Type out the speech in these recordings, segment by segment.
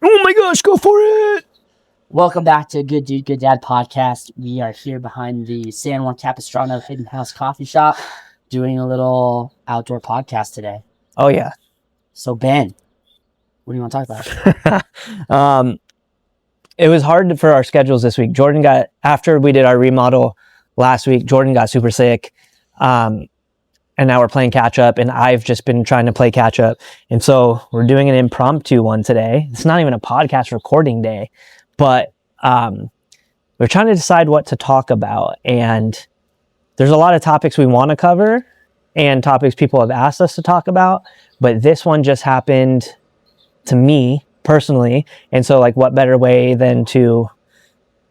Oh my gosh, go for it! Welcome back to Good Dude, Good Dad podcast. We are here behind the San Juan Capistrano Hidden House Coffee Shop doing a little outdoor podcast today. Oh, yeah. So, Ben, what do you want to talk about? It was hard for our schedules this week. After we did our remodel last week, Jordan got super sick. And now we're playing catch up, and I've just been trying to play catch up. And so we're doing an impromptu one today. It's not even a podcast recording day, but we're trying to decide what to talk about. And there's a lot of topics we want to cover and topics people have asked us to talk about. But this one just happened to me personally. And so, like, what better way than to,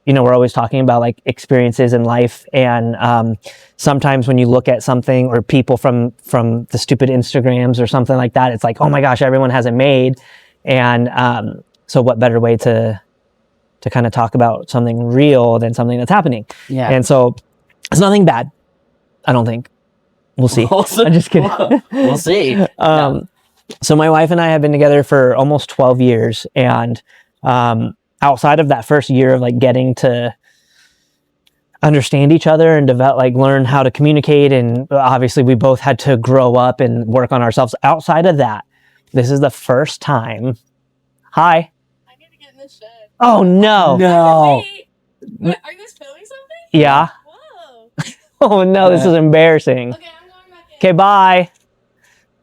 we're always talking about like experiences in life. And sometimes when you look at something or people from the stupid Instagrams or something like that, it's like, oh my gosh, everyone has it made. And so what better way to kind of talk about something real than something that's happening? Yeah. And so it's nothing bad, I don't think. We'll see. I'm just kidding. We'll see. So my wife and I have been together for almost 12 years. And outside of that first year of like getting to understand each other and learn how to communicate, and obviously we both had to grow up and work on ourselves. Outside of that, this is the first time. Hi. I need to get in this shed. Oh no. No. Wait. What, are you guys filming something? Yeah. Whoa. Oh no, this is embarrassing. Okay, I'm going back in. Okay, bye.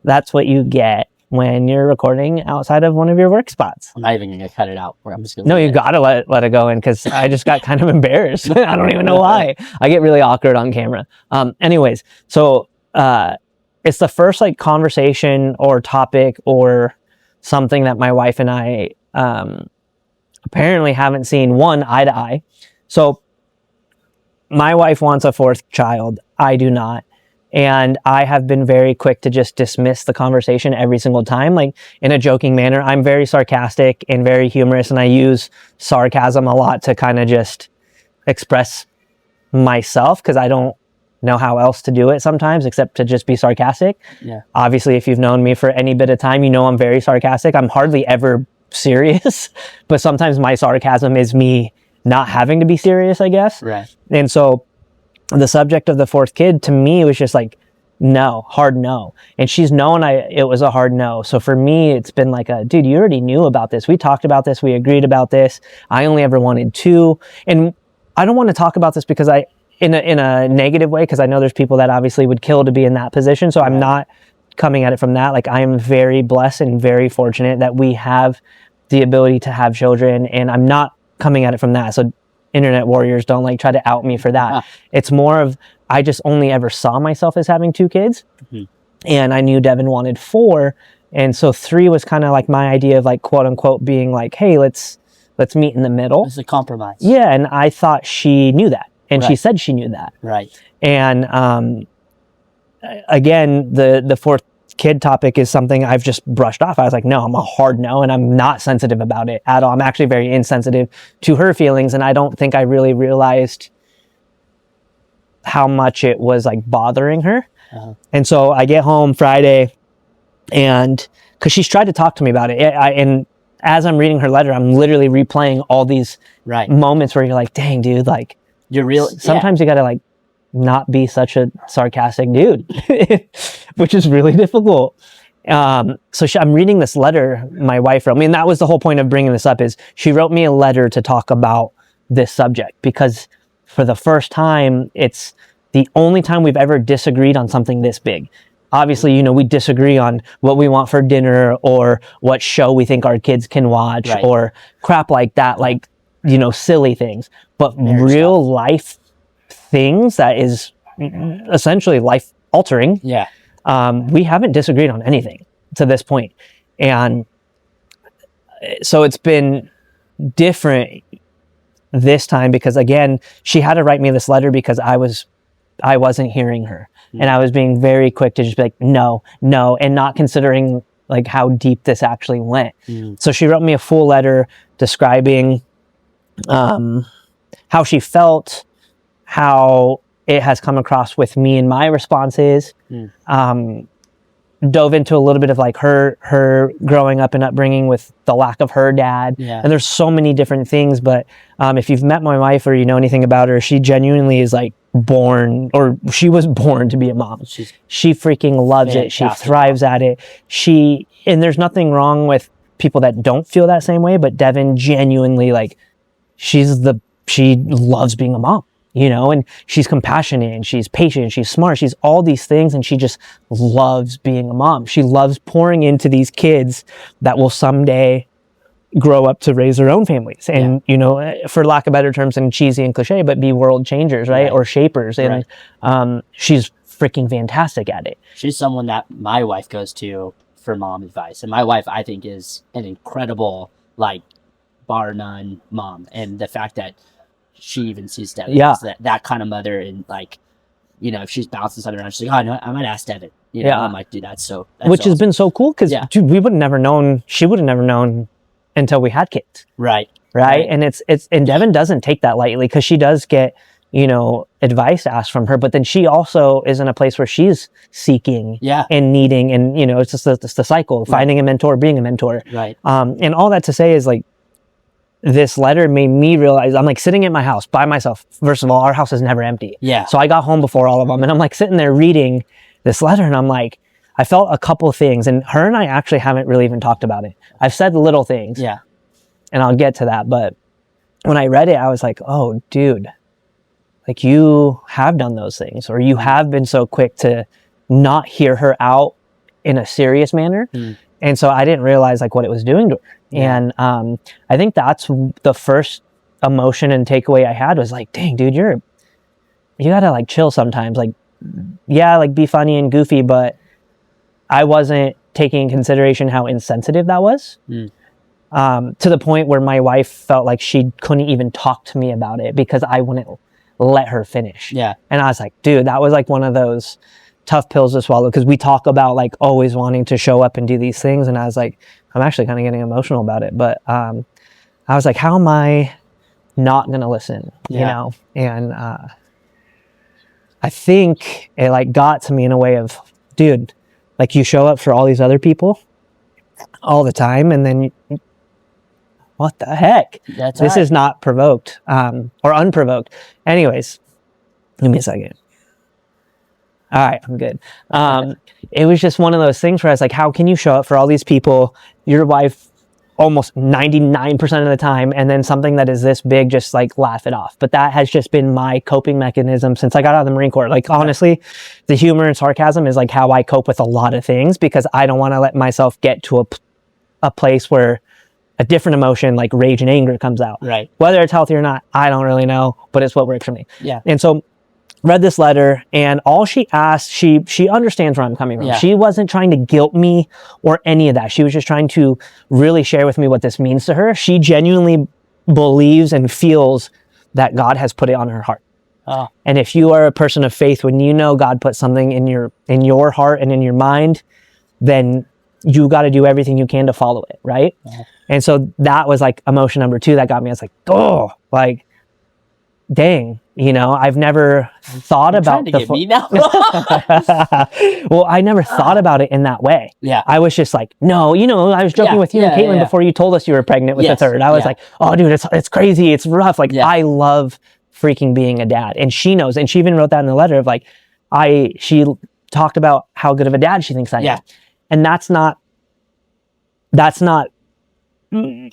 That's what you get when you're recording outside of one of your work spots. I'm not even going to cut it out. I'm just gonna No, you gotta let it go in, because I just got kind of embarrassed. I don't even know why. I get really awkward on camera. Anyways, so it's the first like conversation or topic or something that my wife and I apparently haven't seen eye to eye. So my wife wants a fourth child. I do not. And I have been very quick to just dismiss the conversation every single time, like in a joking manner. I'm very sarcastic and very humorous, and I use sarcasm a lot to kind of just express myself, because I don't know how else to do it sometimes except to just be sarcastic. Yeah. Obviously, if you've known me for any bit of time, you know I'm very sarcastic. I'm hardly ever serious, but sometimes my sarcasm is me not having to be serious, I guess. Right. And so the subject of the fourth kid to me was just like, no, hard no. And she's known it was a hard no. So for me, it's been like dude, you already knew about this. We talked about this. We agreed about this. I only ever wanted two. And I don't want to talk about this because in a negative way, because I know there's people that obviously would kill to be in that position. So I'm not coming at it from that. Like, I am very blessed and very fortunate that we have the ability to have children, and I'm not coming at it from that. So internet warriors don't like try to out me for that. It's more of, I just only ever saw myself as having two kids. Mm-hmm. And I knew Devin wanted 4. And so 3 was kind of like my idea of like, quote unquote, being like, hey, let's meet in the middle. It's a compromise. Yeah. And I thought she knew that. And she said she knew that. Right. And again, the fourth kid topic is something I've just brushed off. I was like, no, I'm a hard no, and I'm not sensitive about it at all. I'm actually very insensitive to her feelings, and I don't think I really realized how much it was like bothering her. Uh-huh. And so I get home Friday, and because she's tried to talk to me about it, and as I'm reading her letter, I'm literally replaying all these moments where you're like, dang, dude, like, you're real. Sometimes you gotta like not be such a sarcastic dude, which is really difficult. So I'm reading this letter my wife wrote me, and that was the whole point of bringing this up, is she wrote me a letter to talk about this subject, because for the first time, it's the only time we've ever disagreed on something this big. Obviously, we disagree on what we want for dinner or what show we think our kids can watch or crap like that, like, silly things. But real life things that is essentially life altering. Yeah. We haven't disagreed on anything to this point. And so it's been different this time, because again, she had to write me this letter because I wasn't hearing her. And I was being very quick to just be like, no, and not considering like how deep this actually went. So she wrote me a full letter describing how she felt, how it has come across with me and my responses, dove into a little bit of like her growing up and upbringing with the lack of her dad. Yeah. And there's so many different things, but if you've met my wife or you know anything about her, she genuinely is like she was born to be a mom. She freaking loves it. She Fantastic. thrives at it. And there's nothing wrong with people that don't feel that same way, but Devin genuinely, like, she loves being a mom, you know, and she's compassionate and she's patient and she's smart. She's all these things, and she just loves being a mom. She loves pouring into these kids that will someday grow up to raise their own families and, you know, for lack of better terms and cheesy and cliche, but be world changers, right? Or shapers. And she's freaking fantastic at it. She's someone that my wife goes to for mom advice. And my wife, I think, is an incredible, like, bar none mom. And the fact that she even sees Devin as that kind of mother, and, like, you know, if she's bouncing something around, she's like, oh, no, I might ask Devin. You know, I'm like, dude, that's which has awesome. been so cool because, dude, she would have never known until we had kids. Right. And and Devin doesn't take that lightly, because she does get, you know, advice asked from her, but then she also is in a place where she's seeking and needing, and, you know, it's just the cycle of finding a mentor, being a mentor. And all that to say is, like, this letter made me realize, I'm like sitting at my house by myself. First of all, our house is never empty. So I got home before all of them, and I'm like sitting there reading this letter, and I'm like, I felt a couple of things, and her and I actually haven't really even talked about it. I've said little things. And I'll get to that. But when I read it, I was like, oh, dude, like, you have done those things, or you have been so quick to not hear her out in a serious manner. And so I didn't realize, like, what it was doing to her. And I think that's the first emotion and takeaway I had, was like, dang, dude, you gotta, like, chill sometimes. Like, yeah, like, be funny and goofy, but I wasn't taking into consideration how insensitive that was. To the point where my wife felt like she couldn't even talk to me about it because I wouldn't let her finish. And I was like, dude, that was like one of those tough pills to swallow, because we talk about, like, always wanting to show up and do these things, and I was like, I'm actually kind of getting emotional about it. But I was like, how am I not gonna listen? You know? And I think it, like, got to me in a way of, dude, like, you show up for all these other people all the time, and then what the heck? This is not provoked, or unprovoked. Anyways, give me a second. All right, I'm good. It was just one of those things where I was like, how can you show up for all these people, your wife, almost 99% of the time, and then something that is this big, just, like, laugh it off? But that has just been my coping mechanism since I got out of the Marine Corps. Like, honestly, the humor and sarcasm is, like, how I cope with a lot of things, because I don't want to let myself get to a place where a different emotion, like rage and anger, comes out. Whether it's healthy or not, I don't really know, but it's what works for me. And so read this letter, and all she asked, she understands where I'm coming from. She wasn't trying to guilt me or any of that. She was just trying to really share with me what this means to her. She genuinely believes and feels that God has put it on her heart. And if you are a person of faith, when you know God put something in your heart and in your mind, then you got to do everything you can to follow it, right? And so that was, like, emotion number 2 that got me. I was like, oh, like, dang, you know, I've never thought about trying to get me now. Well, I never thought about it in that way. I was just like, no, you know, I was joking with you and Caitlin before you told us you were pregnant with the third. I was like, oh, dude, it's crazy, it's rough. Like, I love freaking being a dad, and she knows, and she even wrote that in the letter of, like, she talked about how good of a dad she thinks I am, and that's not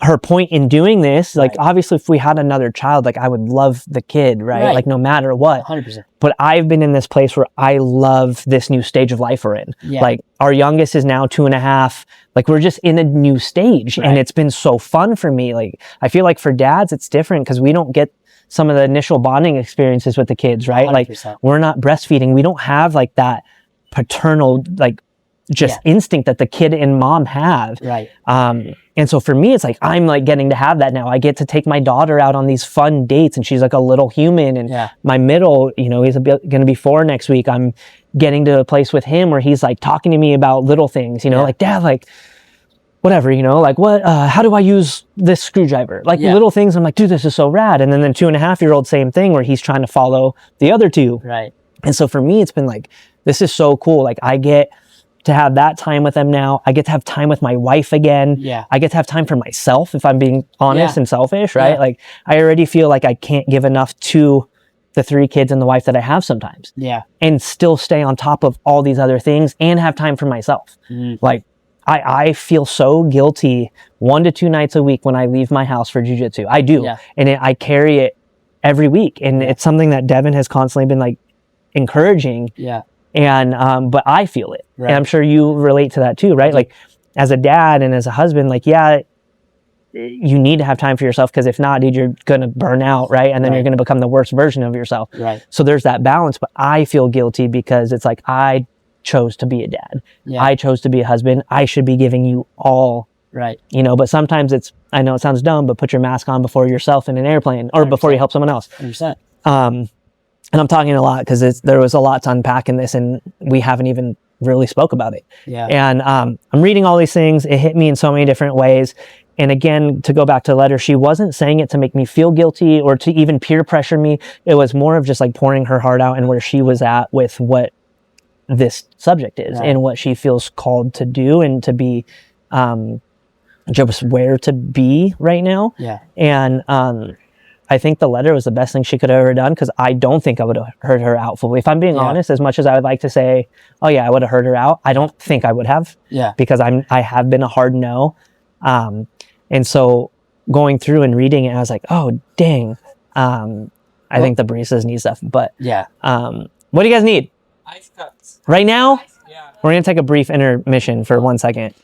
her point in doing this. Like, obviously, if we had another child, like, I would love the kid, right? Like, no matter what. 100%. But I've been in this place where I love this new stage of life we're in. Like, our youngest is now 2.5. Like, we're just in a new stage, and it's been so fun for me. Like, I feel like for dads, it's different, because we don't get some of the initial bonding experiences with the kids, right? 100%. Like, we're not breastfeeding. We don't have, like, that paternal, like, just instinct that the kid and mom have. And so for me, it's like, I'm, like, getting to have that now. I get to take my daughter out on these fun dates, and she's, like, a little human. And my middle, you know, he's going to be 4 next week. I'm getting to a place with him where he's, like, talking to me about little things, you know, like, Dad, like, whatever, you know, like, what, how do I use this screwdriver? Like, little things. I'm like, dude, this is so rad. And then the 2.5-year-old, same thing, where he's trying to follow the other 2. And so for me, it's been like, this is so cool. Like, I get to have that time with them now. I get to have time with my wife again. Yeah. I get to have time for myself, if I'm being honest Yeah. and selfish, right? Yeah. Like, I already feel like I can't give enough to the 3 kids and the wife that I have sometimes, Yeah. and still stay on top of all these other things and have time for myself. Mhm. Like, I feel so guilty 1 to 2 nights a week when I leave my house for jujitsu. I do. Yeah. And I carry it every week. And Yeah. it's something that Devin has constantly been like encouraging. Yeah. And, but I feel it. Right. And I'm sure you relate to that too, right? Like, as a dad and as a husband, like, yeah, you need to have time for yourself, because if not, dude, you're going to burn out, right? And then Right. you're going to become the worst version of yourself. Right. So there's that balance, but I feel guilty because it's like, I chose to be a dad. Yeah. I chose to be a husband. I should be giving you all, Right. you know, but sometimes I know it sounds dumb, but put your mask on before yourself in an airplane, or before you help someone else. 100%. And I'm talking a lot because there was a lot to unpack in this, and we haven't even really spoke about it. Yeah. And I'm reading all these things. It hit me in so many different ways. And again, to go back to the letter, she wasn't saying it to make me feel guilty or to even peer pressure me. It was more of just like pouring her heart out and where she was at with what this subject is, Right. and what she feels called to do, and to be just where to be right now. Yeah. And I think the letter was the best thing she could have ever done, because I don't think I would have heard her out fully. If I'm being Yeah. honest, as much as I would like to say, oh yeah, I would have heard her out, I don't think I would have, Yeah. because I have been a hard no. And so going through and reading it, I was like, oh dang. I think the baristas need stuff, but Yeah. what do you guys need Ice cups. right now? Yeah. We're gonna take a brief intermission for 1 second.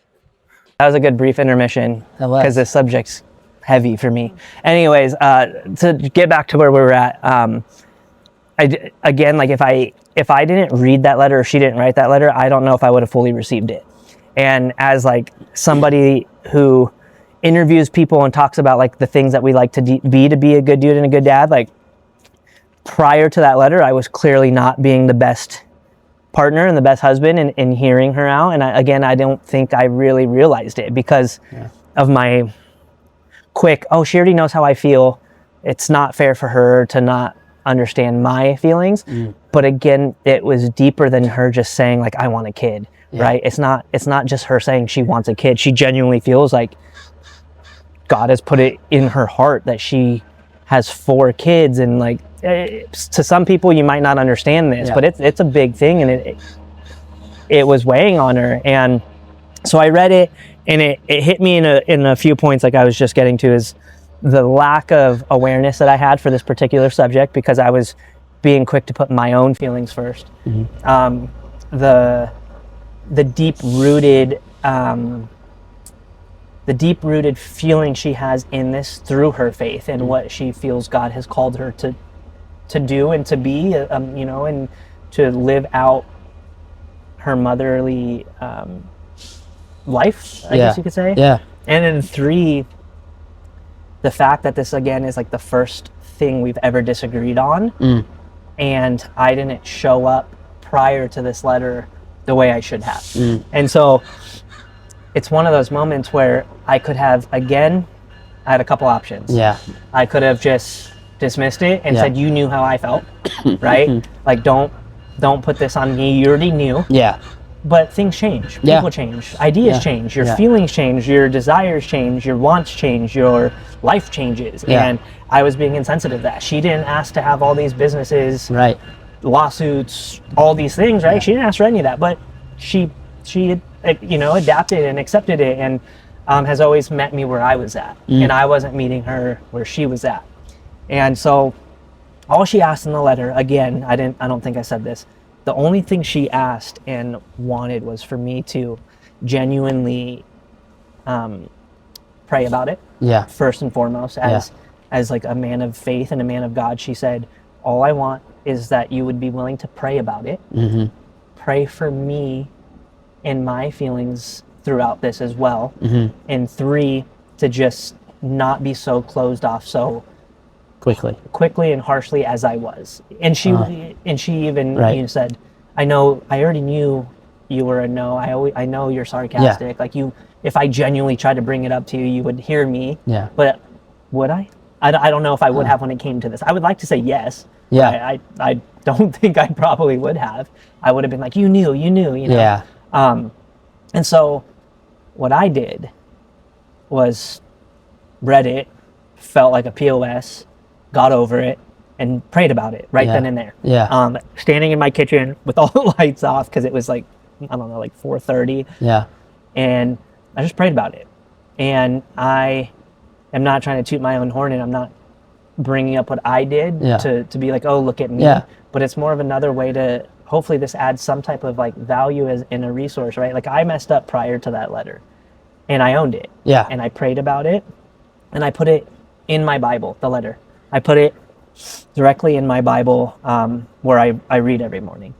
That was a good brief intermission, That was. because this subject's heavy for me. Anyways, to get back to where we were at, again, like if I didn't read that letter, or she didn't write that letter, I don't know if I would have fully received it. And as like somebody who interviews people and talks about like the things that we like to be a good dude and a good dad, like prior to that letter, I was clearly not being the best partner and the best husband in hearing her out. And I don't think I really realized it because of my quick, oh, she already knows how I feel. It's not fair for her to not understand my feelings. But again, it was deeper than her just saying like, I want a kid, right? It's not just her saying she wants a kid. She genuinely feels like God has put it in her heart that she has 4 kids. And like, to some people you might not understand this, but it's a big thing, and it was weighing on her. And so I read it, and it hit me in a few points, like I was just getting to, is the lack of awareness that I had for this particular subject, because I was being quick to put my own feelings first. The deep-rooted feeling she has in this through her faith and what she feels God has called her to do and to be, and to live out her motherly life, I guess you could say. Yeah. And then 3, the fact that this again is like the first thing we've ever disagreed on, and I didn't show up prior to this letter the way I should have. And so it's one of those moments where I could have, again, I had a couple options. Yeah. I could have just dismissed it and Yeah. said, you knew how I felt, right? Like, don't put this on me. You already knew. Yeah. But things change. Yeah. People change. Ideas Yeah. change. Your Yeah. feelings change. Your desires change. Your wants change. Your life changes. Yeah. And I was being insensitive to that. She didn't ask to have all these businesses, Right. lawsuits, all these things, right? She didn't ask for any of that, but she adapted and accepted it, and has always met me where I was at, and I wasn't meeting her where she was at. And so all she asked in the letter, again, I don't think I said this, the only thing she asked and wanted was for me to genuinely pray about it. Yeah. First and foremost, as like a man of faith and a man of God. She said, all I want is that you would be willing to pray about it. Pray for me and my feelings throughout this as well. And 3, to just not be so closed off so quickly and harshly as I was. And she even Right. said, I already knew you were a no. I know you're sarcastic. Like if I genuinely tried to bring it up to you, you would hear me. Yeah. But would I? I don't know if I would have when it came to this. I would like to say yes. Yeah. I don't think I probably would have. I would have been like, you knew, you know. Yeah. And so what I did was read it, felt like a POS, got over it, and prayed about it right then and there. Yeah. Standing in my kitchen with all the lights off because it was like, I don't know, like 4:30. Yeah. And I just prayed about it. And I am not trying to toot my own horn, and I'm not bringing up what I did to be like, oh, look at me. Yeah. But it's more of another way to, hopefully this adds some type of like value as in a resource, right? Like I messed up prior to that letter and I owned it. Yeah. And I prayed about it and I put it in my Bible, the letter. I put it directly in my Bible where I read every morning.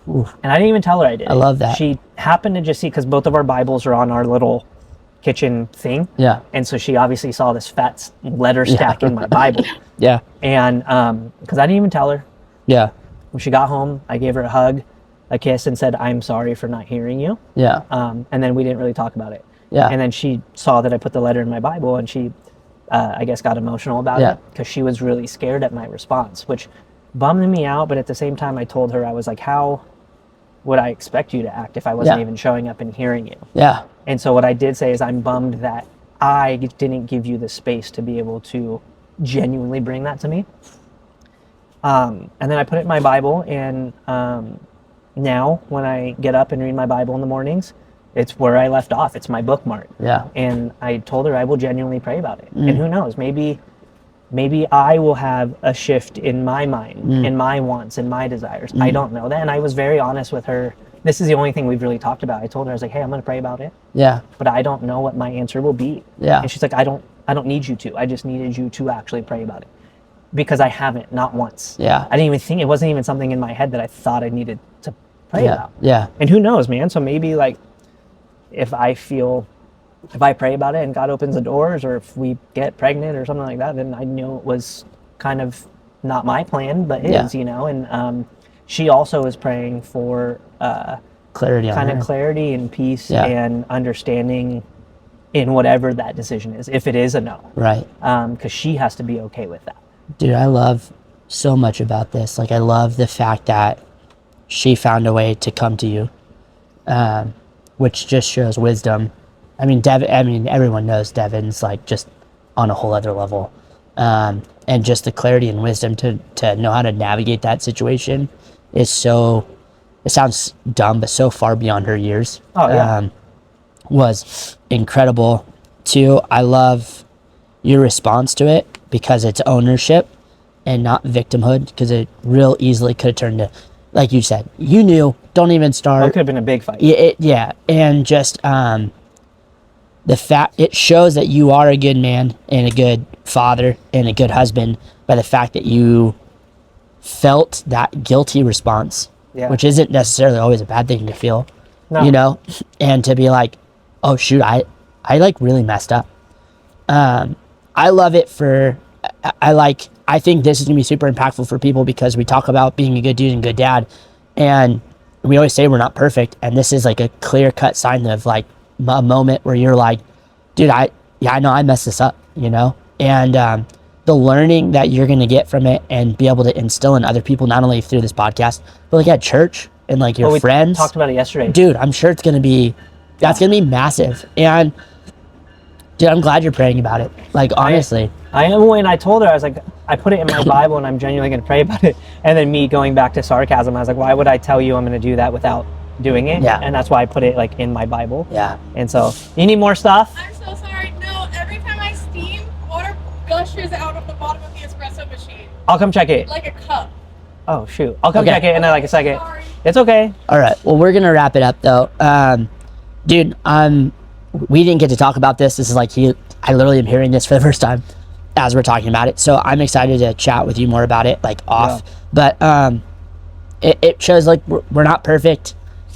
Oof. And I didn't even tell her I did. I love that. She happened to just see, because both of our Bibles are on our little kitchen thing. Yeah. And so she obviously saw this fat letter stack in my Bible. Yeah. And because I didn't even tell her. Yeah. When she got home, I gave her a hug, a kiss, and said, I'm sorry for not hearing you. Yeah. And then we didn't really talk about it. Yeah. And then she saw that I put the letter in my Bible, and she, I guess, got emotional about it because she was really scared at my response, which bummed me out. But at the same time, I told her, I was like, how would I expect you to act if I wasn't even showing up and hearing you? Yeah. And so what I did say is, I'm bummed that I didn't give you the space to be able to genuinely bring that to me. And then I put it in my Bible, and now when I get up and read my Bible in the mornings, it's where I left off. It's my bookmark. Yeah. And I told her I will genuinely pray about it. And who knows, maybe I will have a shift in my mind, in my wants and my desires. I don't know that. And I was very honest with her. This is the only thing we've really talked about. I told her, I was like, hey, I'm going to pray about it, Yeah. but I don't know what my answer will be. Yeah. And she's like, I don't need you to. I just needed you to actually pray about it, because I haven't, not once. Yeah. I didn't even think, it wasn't even something in my head that I thought I needed to pray Yeah. about. Yeah. And who knows, man? So maybe like if I pray about it and God opens the doors, or if we get pregnant or something like that, then I knew it was kind of not my plan, but his, you know. And she also is praying for Clarity on kind her. of clarity and peace Yeah. and understanding in whatever that decision is, if it is a no. Right. Because she has to be okay with that. Dude, I love so much about this. Like, I love the fact that she found a way to come to you, which just shows wisdom. I mean, everyone knows Devin's like just on a whole other level. And just the clarity and wisdom to know how to navigate that situation is so, it sounds dumb, but so far beyond her years. Oh, yeah. Was incredible. Too, I love your response to it, because it's ownership and not victimhood, because it real easily could have turned to, like you said, you knew, don't even start. It could have been a big fight. Yeah. And just the fact, it shows that you are a good man and a good father and a good husband by the fact that you felt that guilty response, which isn't necessarily always a bad thing to feel, you know, and to be like, oh shoot, I like really messed up. I love it I think this is gonna be super impactful for people, because we talk about being a good dude and good dad, and we always say we're not perfect, and this is like a clear cut sign of like a moment where you're like, dude, I know I messed this up, you know. And the learning that you're gonna get from it and be able to instill in other people, not only through this podcast, but like at church and like your friends. We talked about it yesterday. Dude, I'm sure that's gonna be massive. And dude, I'm glad you're praying about it. Like, honestly. I am. When I told her, I was like, I put it in my Bible and I'm genuinely going to pray about it. And then me going back to sarcasm, I was like, why would I tell you I'm going to do that without doing it? Yeah. And that's why I put it like in my Bible. Yeah. And so, you need more stuff? I'm so sorry. No, every time I steam, water gushes out of the bottom of the espresso machine. I'll come check it. Like a cup. Oh, shoot. I'll come Okay. check it in like a second. Sorry. It's okay. All right. Well, we're gonna wrap it up though. Dude, we didn't get to talk about this. This is like I literally am hearing this for the first time as we're talking about it. So I'm excited to chat with you more about it, like off. Yeah. But it shows like we're not perfect.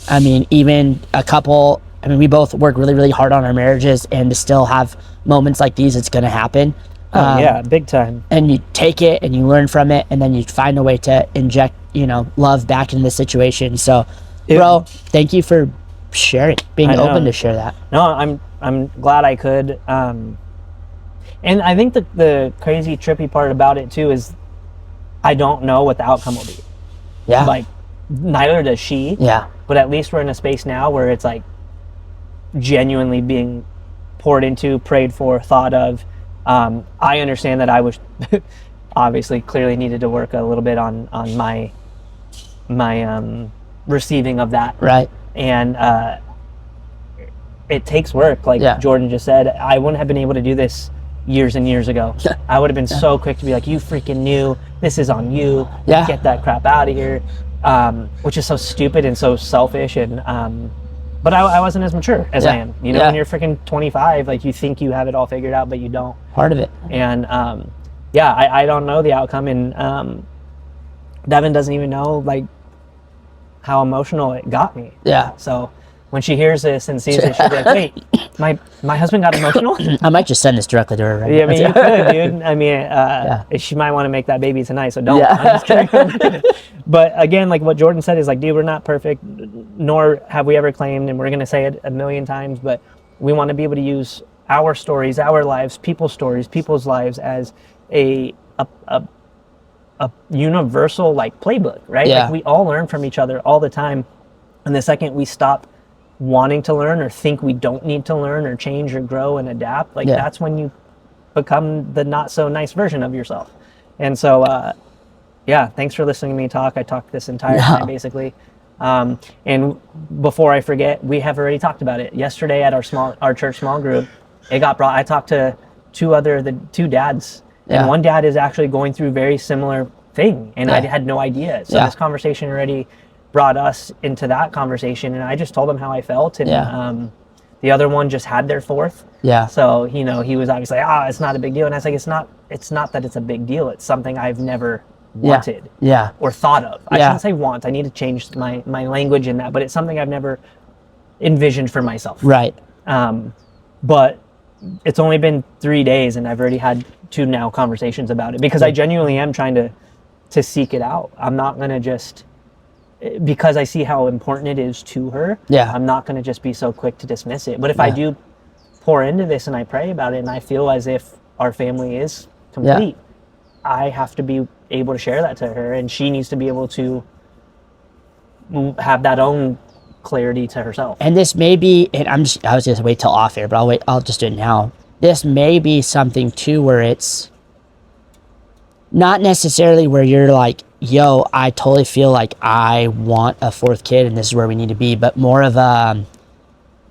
I mean, even we both work really, really hard on our marriages, and to still have moments like these, it's gonna happen. Oh, yeah, big time. And you take it and you learn from it, and then you find a way to inject, love back into the situation. So, bro, thank you for sharing, being open to share that. No, I'm glad I could. And I think the crazy trippy part about it too is I don't know what the outcome will be. Yeah. Like, neither does she. Yeah. But but at least we're in a space now where it's like genuinely being poured into, prayed for, thought of. I understand that I was obviously clearly needed to work a little bit on my receiving of that. Right. And it takes work. Like Jordan just said, I wouldn't have been able to do this years and years ago. I would have been so quick to be like, you freaking knew, this is on you. Get that crap out of here. Which is so stupid and so selfish. And but I wasn't as mature as I am. You know, when you're freaking 25, like you think you have it all figured out, but you don't. Part of it. And I don't know the outcome. And Devin doesn't even know like how emotional it got me. Yeah. So when she hears this and sees it, she'll be like, wait, my husband got emotional? I might just send this directly to her. Right? Yeah, I mean, you could, dude. I mean, she might want to make that baby tonight, so don't. I'm just kidding. But again, like what Jordan said is like, dude, we're not perfect, nor have we ever claimed, and we're going to say it a million times, but we want to be able to use our stories, our lives, people's stories, people's lives as a universal like playbook, right? Yeah. Like we all learn from each other all the time. And the second we stop wanting to learn or think we don't need to learn or change or grow and adapt, like that's when you become the not so nice version of yourself. And so thanks for listening to me talk. I talked this entire time basically. And before I forget, we have already talked about it yesterday at our church small group. It got brought. I talked to the two dads, and one dad is actually going through very similar thing, and I had no idea. So this conversation already brought us into that conversation, and I just told him how I felt, and the other one just had their fourth. Yeah. So he was obviously it's not a big deal, and I was like, it's not that it's a big deal. It's something I've never wanted or thought of. I shouldn't say want. I need to change my language in that, but it's something I've never envisioned for myself. Right. But it's only been 3 days, and I've already had 2 now conversations about it, because I genuinely am trying to seek it out. I'm not going to just, because I see how important it is to her, I'm not going to just be so quick to dismiss it. But if I do pour into this and I pray about it and I feel as if our family is complete, I have to be able to share that to her, and she needs to be able to have that own clarity to herself. And this may be, and I was just wait till off air, but I'll just do it now. This may be something too where it's not necessarily where you're like, yo, I totally feel like I want a 4th kid and this is where we need to be, but more of a,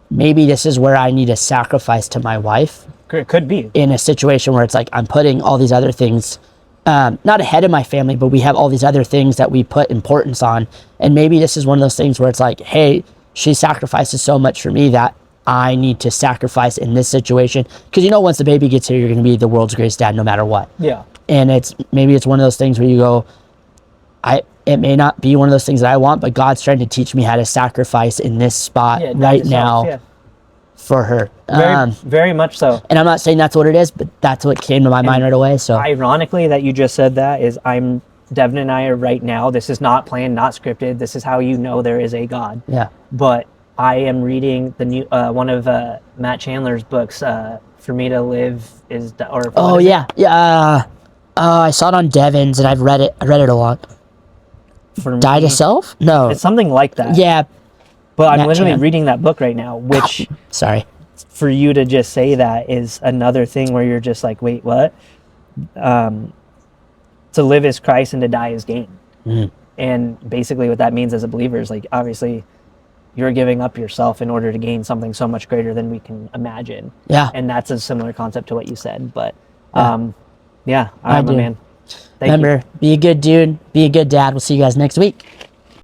maybe this is where I need to sacrifice to my wife. It could be. In a situation where it's like, I'm putting all these other things, not ahead of my family, but we have all these other things that we put importance on. And maybe this is one of those things where it's like, hey, she sacrifices so much for me that I need to sacrifice in this situation. Because once the baby gets here, you're going to be the world's greatest dad no matter what. Yeah. And maybe it's one of those things where you go, it may not be one of those things that I want, but God's trying to teach me how to sacrifice in this spot right now for her. Very much so. And I'm not saying that's what it is, but that's what came to my mind right away. So ironically that you just said that is Devin and I are right now, this is not planned, not scripted. This is how there is a God. Yeah. But I am reading the new one of Matt Chandler's books, For Me to Live is I saw it on Devin's and I've read it a lot. For Die to Self? No. It's something like that. Yeah. But I'm literally reading that book right now, which sorry. For you to just say that is another thing where you're just like, wait, what? To live is Christ and to die is gain. Mm. And basically what that means as a believer is like, obviously you're giving up yourself in order to gain something so much greater than we can imagine. Yeah. And that's a similar concept to what you said. But I'm a man. Remember, be a good dude, be a good dad. We'll see you guys next week.